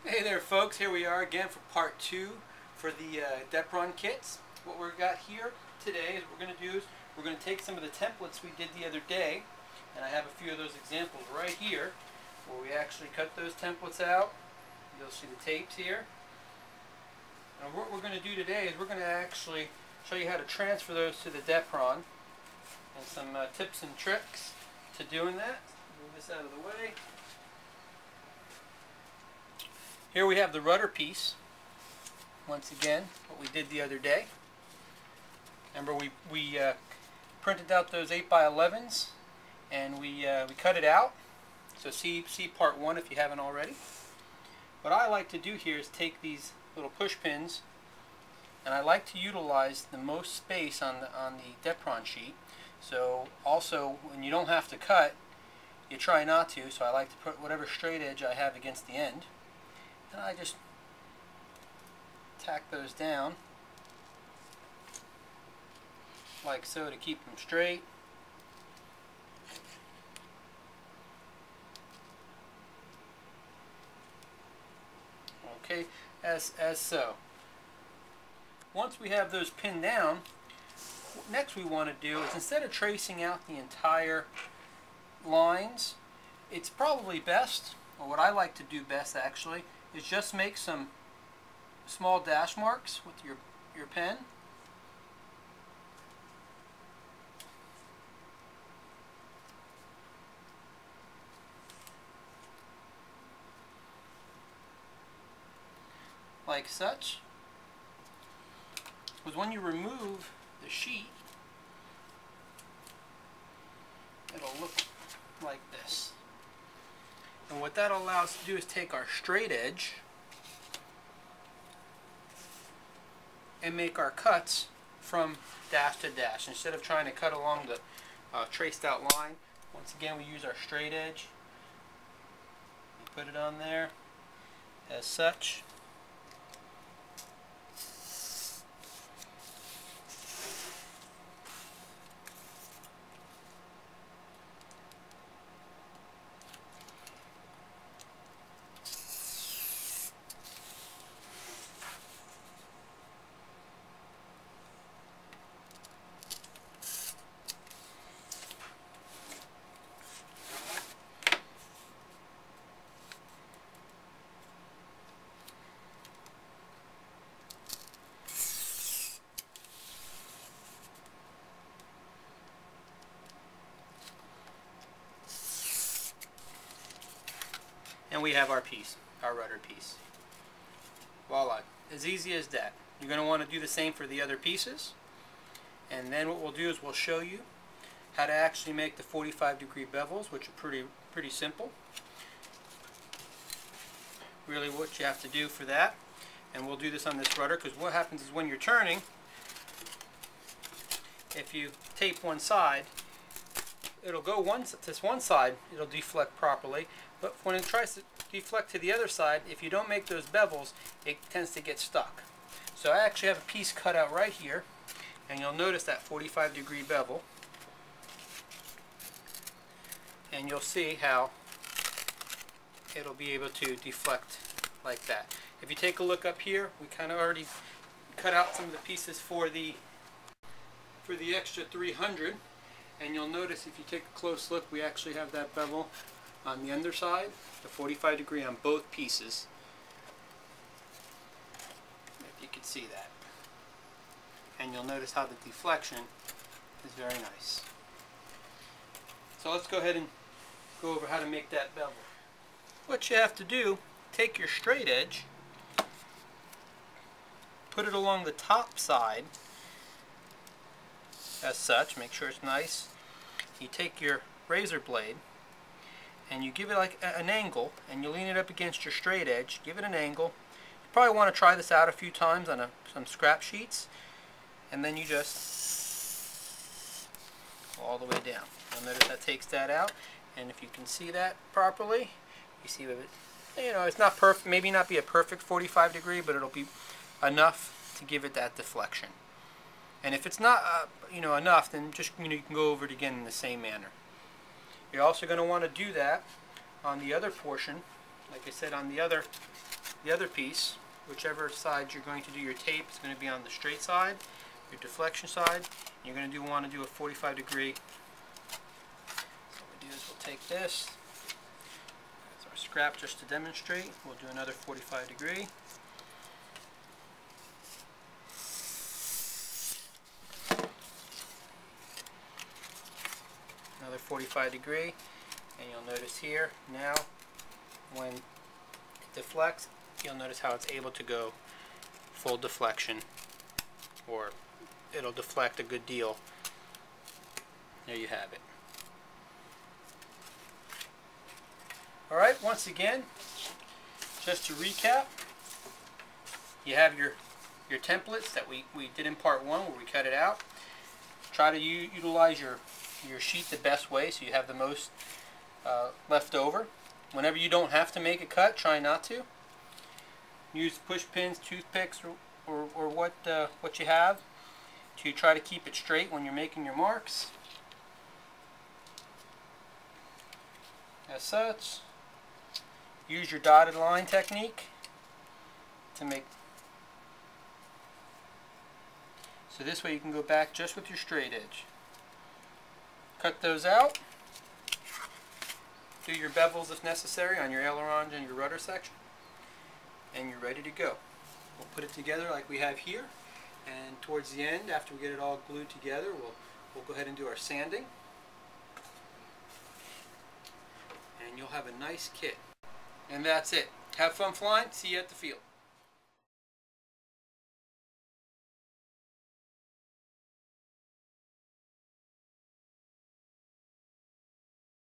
Hey there folks, here we are again for part 2 for the Depron kits. What we've got here today is we're going to do is we're going to take some of the templates we did the other day, and I have a few of those examples right here where we actually cut those templates out. You'll see the tapes here. And what we're going to do today is we're going to actually show you how to transfer those to the Depron and some tips and tricks to doing that. Move this out of the way. Here we have the rudder piece, once again, what we did the other day. Remember we printed out those 8x11s and we cut it out. So see part 1 if you haven't already. What I like to do here is take these little push pins, and I like to utilize the most space on the Depron sheet. So also, when you don't have to cut, you try not to, so I like to put whatever straight edge I have against the end. And I just tack those down like so to keep them straight. Okay, as so. Once we have those pinned down, next we want to do is, instead of tracing out the entire lines, it's probably best, or what I like to do best actually, is just make some small dash marks with your pen. Like such. Because when you remove the sheet, it'll look like this. And what that allows us to do is take our straight edge and make our cuts from dash to dash. Instead of trying to cut along the traced out line, once again we use our straight edge. We put it on there as such. And we have our piece, our rudder piece. Voila, as easy as that. You're going to want to do the same for the other pieces. And then what we'll do is we'll show you how to actually make the 45-degree bevels, which are pretty simple. Really what you have to do for that. And we'll do this on this rudder, because what happens is when you're turning, if you tape one side, it'll go this one side, it'll deflect properly, but when it tries to deflect to the other side, if you don't make those bevels, it tends to get stuck. So I actually have a piece cut out right here, and you'll notice that 45-degree bevel, and you'll see how it'll be able to deflect like that. If you take a look up here, we kind of already cut out some of the pieces for the extra 300. And you'll notice if you take a close look, we actually have that bevel on the underside, the 45-degree on both pieces. If you can see that. And you'll notice how the deflection is very nice. So let's go ahead and go over how to make that bevel. What you have to do, take your straight edge, put it along the top side as such, make sure it's nice. You take your razor blade and you give it like an angle, and you lean it up against your straight edge, give it an angle. You probably want to try this out a few times on some scrap sheets, and then you just go all the way down. You'll notice that takes that out, and if you can see that properly, you see that it's not perfect, maybe not be a perfect 45-degree, but it'll be enough to give it that deflection. And if it's not enough, then just you can go over it again in the same manner. You're also going to want to do that on the other portion, like I said, on the other the other piece, whichever side you're going to do your tape, is going to be on the straight side, your deflection side. You're going to want to do a 45 degree. So what we do is we'll take this as our scrap just to demonstrate. We'll do another 45 degree. Another 45 degree, and you'll notice here now when it deflects, you'll notice how it's able to go full deflection, or it'll deflect a good deal. There you have it. Alright, once again, just to recap, you have your templates that we did in part 1 where we cut it out. Try to utilize your sheet the best way so you have the most left over. Whenever you don't have to make a cut, try not to. Use push pins, toothpicks, or what you have to try to keep it straight when you're making your marks. As such, use your dotted line technique to make, so this way you can go back just with your straight edge. Cut those out. Do your bevels if necessary on your ailerons and your rudder section, and you're ready to go. We'll put it together like we have here, and towards the end, after we get it all glued together, we'll go ahead and do our sanding, and you'll have a nice kit. And that's it. Have fun flying. See you at the field.